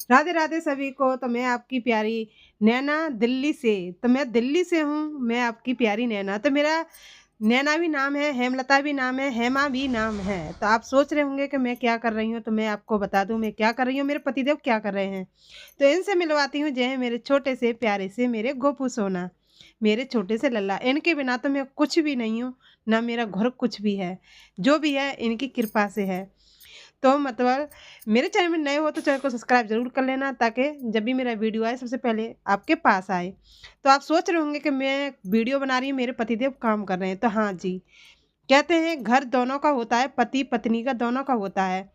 राधे राधे सभी को। तो मैं आपकी प्यारी नैना दिल्ली से। तो मैं दिल्ली से हूँ, मैं आपकी प्यारी नैना। तो मेरा नैना भी नाम है, हेमलता भी नाम है, हेमा भी नाम है। तो आप सोच रहे होंगे कि मैं क्या कर रही हूँ, तो मैं आपको बता दूँ मैं क्या कर रही हूँ, मेरे पतिदेव क्या कर रहे हैं। तो इनसे मिलवाती हूँ, जय मेरे छोटे से प्यारे से मेरे गोपू सोना, मेरे छोटे से लल्ला। इनके बिना तो मैं कुछ भी नहीं हूँ, ना मेरा घर कुछ भी है। जो भी है इनकी कृपा से है। तो मतलब मेरे चैनल में नए हो तो चैनल को सब्सक्राइब ज़रूर कर लेना, ताकि जब भी मेरा वीडियो आए सबसे पहले आपके पास आए। तो आप सोच रहे होंगे कि मैं वीडियो बना रही हूँ, मेरे पतिदेव काम कर रहे हैं। तो हाँ जी, कहते हैं घर दोनों का होता है, पति पत्नी का दोनों का होता है।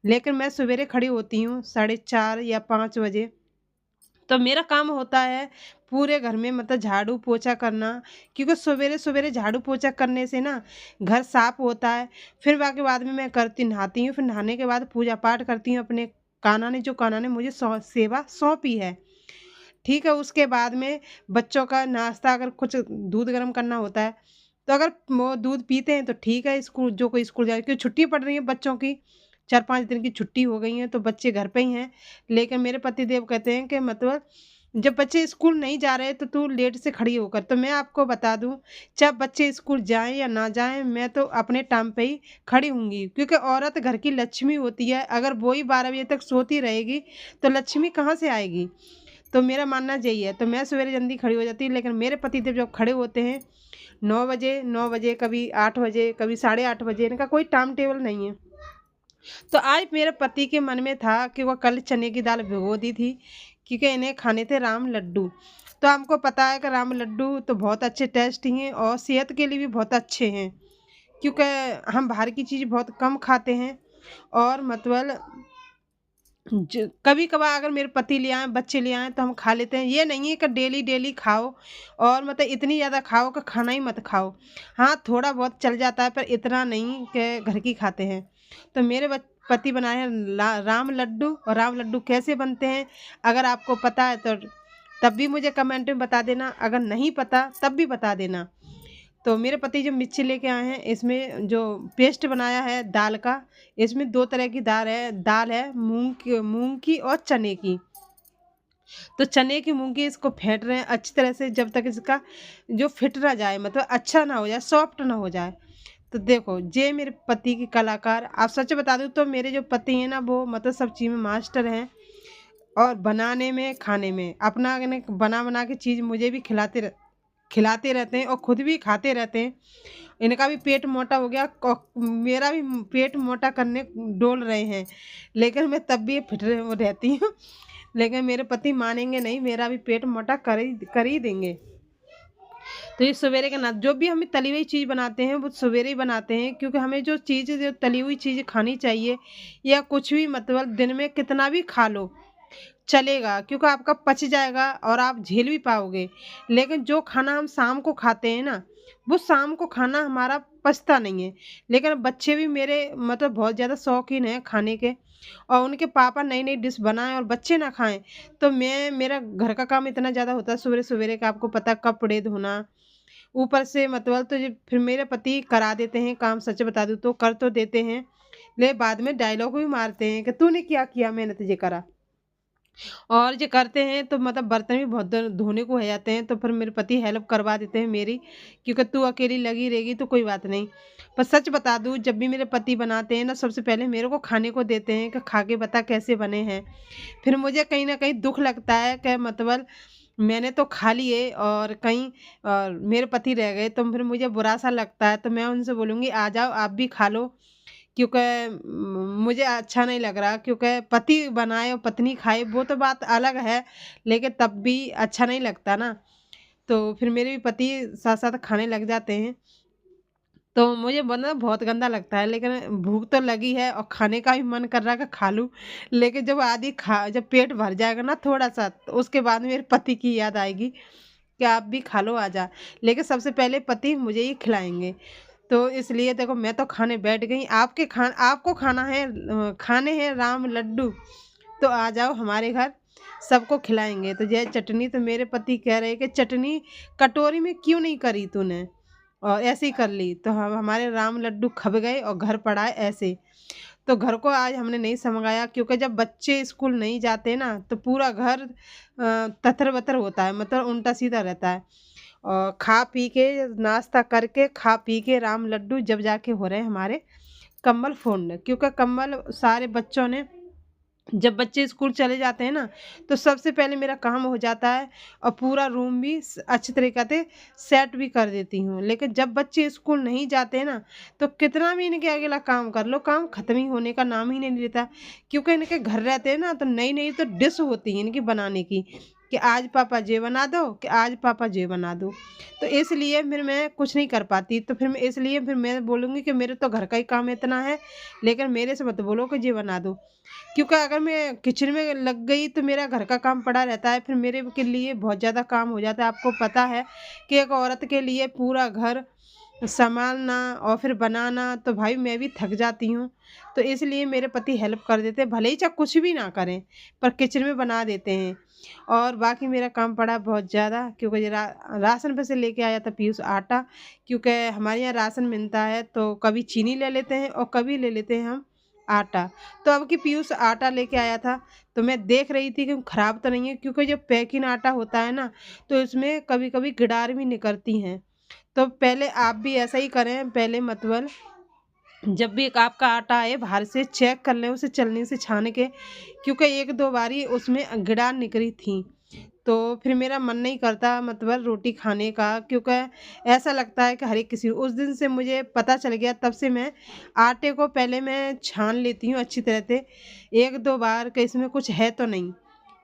लेकिन मैं सवेरे खड़ी होती हूँ 4:30 या 5 बजे। तो मेरा काम होता है पूरे घर में मतलब झाड़ू पोछा करना, क्योंकि सवेरे सवेरे झाड़ू पोछा करने से ना घर साफ होता है। फिर बाकी बाद में मैं करती नहाती हूँ, फिर नहाने के बाद पूजा पाठ करती हूँ अपने कान्हा ने, जो कान्हा ने मुझे सेवा सौंपी है। ठीक है, उसके बाद में बच्चों का नाश्ता, अगर कुछ दूध गर्म करना होता है तो अगर वो दूध पीते हैं तो ठीक है, स्कूल जो कोई स्कूल जाए, क्योंकि छुट्टी पड़ रही है बच्चों की, 4-5 दिन की छुट्टी हो गई है तो बच्चे घर पे ही हैं। लेकिन मेरे पतिदेव कहते हैं कि मतलब जब बच्चे स्कूल नहीं जा रहे तो तू लेट से खड़ी होकर। तो मैं आपको बता दूं, चाहे बच्चे स्कूल जाएं या ना जाएं, मैं तो अपने टाइम पे ही खड़ी होंगी, क्योंकि औरत घर की लक्ष्मी होती है। अगर वो ही 12 बजे तक सोती रहेगी तो लक्ष्मी कहाँ से आएगी। तो मेरा मानना यही है। तो मैं सवेरे जल्दी खड़ी हो जाती, लेकिन मेरे पतिदेव जब खड़े होते हैं 9 बजे, कभी 8 बजे, कभी 8:30 बजे, इनका कोई टाइम टेबल नहीं है। तो आज मेरे पति के मन में था कि वह कल चने की दाल भिगो दी थी, क्योंकि इन्हें खाने थे राम लड्डू। तो हमको पता है कि राम लड्डू तो बहुत अच्छे टेस्ट हैं और सेहत के लिए भी बहुत अच्छे हैं, क्योंकि हम बाहर की चीज़ बहुत कम खाते हैं। और मतलब कभी कभार अगर मेरे पति ले आए, बच्चे ले आए तो हम खा लेते हैं। ये नहीं है कि डेली डेली खाओ, और मतलब इतनी ज़्यादा खाओ कि खाना ही मत खाओ। हाँ, थोड़ा बहुत चल जाता है, पर इतना नहीं कि घर की खाते हैं। तो मेरे पति बनाए हैं राम लड्डू। और राम लड्डू कैसे बनते हैं, अगर आपको पता है तो तब भी मुझे कमेंट में बता देना, अगर नहीं पता तब भी बता देना। तो मेरे पति जो मिर्ची लेके आए हैं, इसमें जो पेस्ट बनाया है दाल का, इसमें 2 तरह की दाल है, मूंग की और चने की। तो चने की मूंग की इसको फेंट रहे हैं अच्छी तरह से, जब तक इसका जो फिट ना जाए, मतलब अच्छा ना हो जाए, सॉफ्ट ना हो जाए। तो देखो, ये मेरे पति की कलाकार। आप सच बता दूं तो मेरे जो पति हैं ना, वो मतलब सब चीज़ में मास्टर हैं, और बनाने में, खाने में अपना बना बना के चीज़ मुझे भी खिलाते रहते हैं और खुद भी खाते रहते हैं। इनका भी पेट मोटा हो गया और मेरा भी पेट मोटा करने डोल रहे हैं, लेकिन मैं तब भी फिट रहती हूँ। लेकिन मेरे पति मानेंगे नहीं, मेरा भी पेट मोटा कर ही देंगे। तो ये सवेरे का ना, जो भी हम तली हुई चीज़ बनाते हैं वो सवेरे ही बनाते हैं, क्योंकि हमें जो चीज़, जो तली हुई चीज़ खानी चाहिए, या कुछ भी मतलब दिन में कितना भी खा लो चलेगा, क्योंकि आपका पच जाएगा और आप झेल भी पाओगे। लेकिन जो खाना हम शाम को खाते हैं ना, वो शाम को खाना हमारा पचता नहीं है। लेकिन बच्चे भी मेरे मतलब बहुत ज़्यादा शौकीन हैं खाने के, और उनके पापा नई नई डिश बनाएं और बच्चे ना खाएं, तो मेरा घर का काम इतना ज़्यादा होता है सवेरे सवेरे का, आपको पता है, कपड़े धोना, ऊपर से मतलब तो फिर मेरे पति करा देते हैं काम। सच बता दूं तो कर तो देते हैं, ले बाद में डायलॉग भी मारते हैं कि तूने क्या किया, मैंने तुझे करा। और ये करते हैं तो मतलब बर्तन भी बहुत धोने को हो जाते हैं, तो फिर मेरे पति हेल्प करवा देते हैं मेरी, क्योंकि तू अकेली लगी रहेगी तो कोई बात नहीं। पर सच बता दूं, जब भी मेरे पति बनाते हैं ना, सबसे पहले मेरे को खाने को देते हैं कि खा के बता कैसे बने हैं। फिर मुझे कहीं ना कहीं दुख लगता है कि मतलब मैंने तो खा लिए और कहीं और मेरे पति रह गए, तो फिर मुझे बुरा सा लगता है। तो मैं उनसे बोलूँगी आ जाओ आप भी खा लो, क्योंकि मुझे अच्छा नहीं लग रहा, क्योंकि पति बनाए और पत्नी खाए वो तो बात अलग है, लेकिन तब भी अच्छा नहीं लगता ना। तो फिर मेरे भी पति साथ साथ खाने लग जाते हैं, तो मुझे बना बहुत गंदा लगता है। लेकिन भूख तो लगी है और खाने का भी मन कर रहा है कि खा लूं। लेकिन जब पेट भर जाएगा ना थोड़ा सा, तो उसके बाद मेरे पति की याद आएगी कि आप भी खा लो, आजा। लेकिन सबसे पहले पति मुझे ही खिलाएंगे। तो इसलिए देखो, मैं तो खाने बैठ गई। आपको खाने हैं राम लड्डू, तो आ जाओ हमारे घर, सबको खिलाएंगे। तो यह चटनी, तो मेरे पति कह रहे कि चटनी कटोरी में क्यों नहीं करी तूने, और ऐसे ही कर ली। तो हम हमारे राम लड्डू खब गए और घर पड़ा है ऐसे। तो घर को आज हमने नहीं समझाया, क्योंकि जब बच्चे स्कूल नहीं जाते ना तो पूरा घर ततर-बतर होता है, मतलब उल्टा-सीधा रहता है। और खा पी के नाश्ता करके खा पी के राम लड्डू जब जाके हो रहे हैं हमारे कम्बल फोड़ने, क्योंकि कम्बल सारे बच्चों ने, जब बच्चे स्कूल चले जाते हैं ना तो सबसे पहले मेरा काम हो जाता है और पूरा रूम भी अच्छी तरीके से सेट भी कर देती हूँ। लेकिन जब बच्चे स्कूल नहीं जाते हैं ना तो कितना भी इनके अगला काम कर लो, काम खत्म ही होने का नाम ही नहीं लेता, क्योंकि इनके घर रहते हैं ना तो नई नई तो डिश होती है इनकी बनाने की, कि आज पापा ये बना दो, कि आज पापा ये बना दो। तो इसलिए फिर मैं कुछ नहीं कर पाती, तो फिर मैं इसलिए फिर मैं बोलूँगी कि मेरे तो घर का ही काम इतना है, लेकिन मेरे से मत बोलो कि ये बना दो, क्योंकि अगर मैं किचन में लग गई तो मेरा घर का काम पड़ा रहता है, फिर मेरे के लिए बहुत ज़्यादा काम हो जाता है। आपको पता है कि एक औरत के लिए पूरा घर सँभालना और फिर बनाना, तो भाई मैं भी थक जाती हूँ। तो इसलिए मेरे पति हेल्प कर देते हैं, भले ही चाहे कुछ भी ना करें, पर किचन में बना देते हैं। और बाकी मेरा काम पड़ा बहुत ज़्यादा, क्योंकि ये राशन पे से लेके आया था पीयूष आटा, क्योंकि हमारे यहाँ राशन मिलता है तो कभी चीनी ले लेते हैं और कभी ले लेते हैं हम आटा। तो अब की पीयूष आटा लेके आया था, तो मैं देख रही थी कि खराब तो नहीं है, क्योंकि जो पैकिंग आटा होता है ना तो इसमें कभी-कभी गिडार भी निकलती हैं। तो पहले आप भी ऐसा ही करें, पहले मतलब जब भी एक आपका आटा आए बाहर से चेक कर लें उसे छलनी से छान के, क्योंकि 1-2 बारी उसमें गिडार निकली थी। तो फिर मेरा मन नहीं करता मतलब रोटी खाने का, क्योंकि ऐसा लगता है कि हर एक किसी, उस दिन से मुझे पता चल गया, तब से मैं आटे को पहले मैं छान लेती हूँ अच्छी तरह से 1-2 बार कि इसमें कुछ है तो नहीं।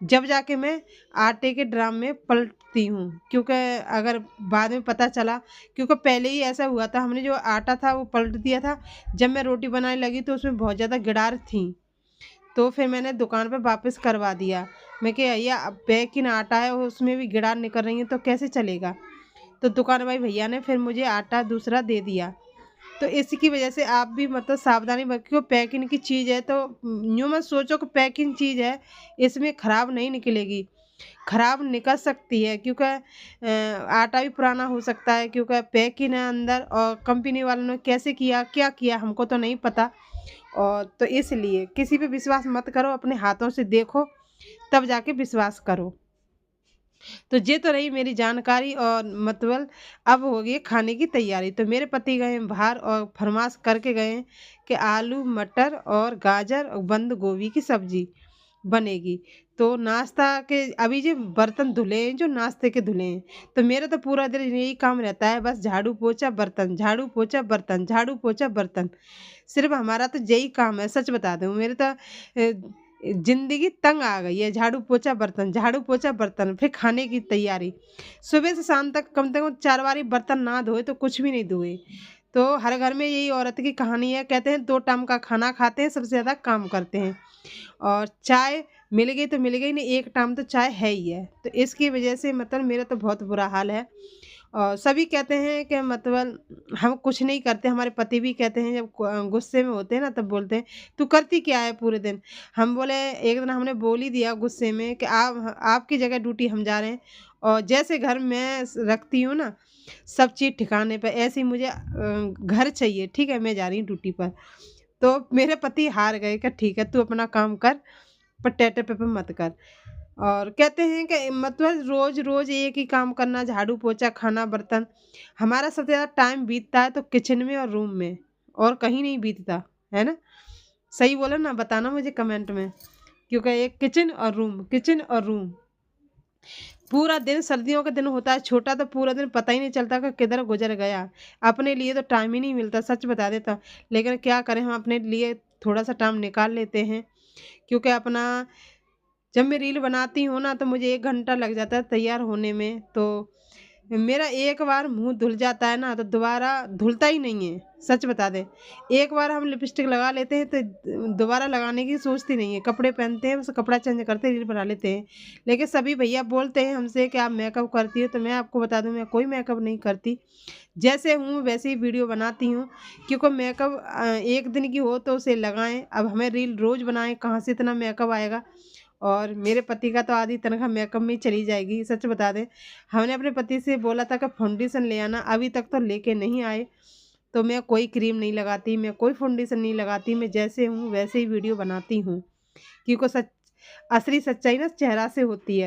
जब जाके मैं आटे के ड्रम में पलटती हूँ, क्योंकि अगर बाद में पता चला, क्योंकि पहले ही ऐसा हुआ था, हमने जो आटा था वो पलट दिया था, जब मैं रोटी बनाने लगी तो उसमें बहुत ज़्यादा गिरार थी। तो फिर मैंने दुकान पे वापस करवा दिया। मैं कि भैया अब पैकिंग आटा है और उसमें भी गिरार निकल रही है तो कैसे चलेगा? तो दुकान वाले भैया ने फिर मुझे आटा दूसरा दे दिया। तो इसकी वजह से आप भी मतलब सावधानी बरतियो, पैकिंग की चीज़ है तो यूँ मत सोचो कि पैकिंग चीज़ है, इसमें खराब नहीं निकलेगी। खराब निकल सकती है, क्योंकि आटा भी पुराना हो सकता है, क्योंकि पैकिंग है अंदर और कंपनी वालों ने कैसे किया, क्या किया हमको तो नहीं पता। और तो इसलिए किसी पे विश्वास मत करो, अपने हाथों से देखो तब जाके विश्वास करो। तो ये तो रही मेरी जानकारी, और मतलब अब हो गई है खाने की तैयारी। तो मेरे पति गए हैं बाहर और फरमाश करके गए हैं कि आलू मटर और गाजर और बंद गोभी की सब्जी बनेगी। तो नाश्ता के अभी जो बर्तन धुले हैं, जो नाश्ते के धुले हैं, तो मेरा तो पूरा दिन यही काम रहता है, बस झाड़ू पोछा बर्तन, झाड़ू पोछा बर्तन, झाड़ू पोछा बर्तन। सिर्फ हमारा तो यही काम है, सच बता दूं, मेरे तो जिंदगी तंग आ गई है, झाड़ू पोछा बर्तन, झाड़ू पोछा बर्तन, फिर खाने की तैयारी। सुबह से शाम तक कम से कम 4 बारी बर्तन ना धोए तो कुछ भी नहीं धोए। तो हर घर में यही औरत की कहानी है, कहते हैं 2 टाइम का खाना खाते हैं, सबसे ज़्यादा काम करते हैं। और चाय मिल गई तो मिल गई, नहीं 1 टाइम तो चाय है ही है। तो इसकी वजह से मतलब मेरा तो बहुत बुरा हाल है। और सभी कहते हैं कि मतलब हम कुछ नहीं करते, हमारे पति भी कहते हैं, जब गुस्से में होते हैं ना तब बोलते हैं, "तू करती क्या है पूरे दिन?" हम बोले, एक दिन हमने बोल ही दिया गुस्से में कि आप आपकी जगह ड्यूटी हम जा रहे हैं, और जैसे घर में रखती हूँ ना सब चीज़ ठिकाने पे, ऐसे ही मुझे घर चाहिए, ठीक है? मैं जा रही हूँ ड्यूटी पर। तो मेरे पति हार गए कि ठीक है तू अपना काम कर, पर टेटर-पेपर मत कर। और कहते हैं कि मतलब रोज़-रोज़ एक ही काम करना, झाड़ू, पोछा, खाना, बर्तन। हमारा सबसे ज़्यादा टाइम बीतता है तो किचन में और रूम में, और कहीं नहीं बीतता, है ना? सही बोला ना? बताना मुझे कमेंट में। क्योंकि एक किचन और रूम। पूरा दिन सर्दियों का दिन होता है छोटा, तो पूरा दिन पता ही नहीं चलता कि किधर गुज़र गया। अपने लिए तो टाइम ही नहीं मिलता, सच बता देता हूँ। लेकिन क्या करें, हम अपने लिए थोड़ा-सा टाइम निकाल लेते हैं, क्योंकि अपना जब मैं रील बनाती हूँ ना तो मुझे 1 घंटा लग जाता है तैयार होने में। तो मेरा एक बार मुँह धुल जाता है ना तो दोबारा धुलता ही नहीं है, सच बता दें। एक बार हम लिपस्टिक लगा लेते हैं तो दोबारा लगाने की सोचती नहीं है। कपड़े पहनते हैं, बस कपड़ा चेंज करते रील बना लेते हैं। लेकिन सभी भैया बोलते हैं हमसे कि आप मेकअप करती हो, तो मैं आपको बता दूँ मैं कोई मेकअप नहीं करती। जैसे हूँ वैसे ही वीडियो बनाती हूँ, क्योंकि मेकअप 1 दिन की हो तो उसे लगाएँ। अब हमें रील रोज़ बनाएँ, कहाँ से इतना मेकअप आएगा? और मेरे पति का तो आधी तनख्वाह मेकअप में ही चली जाएगी, सच बता दें। हमने अपने पति से बोला था कि फाउंडेशन ले आना, अभी तक तो लेके नहीं आए। तो मैं कोई क्रीम नहीं लगाती, मैं कोई फाउंडेशन नहीं लगाती, मैं जैसे हूँ वैसे ही वीडियो बनाती हूँ। क्योंकि असली सच्चाई ना चेहरा से होती है।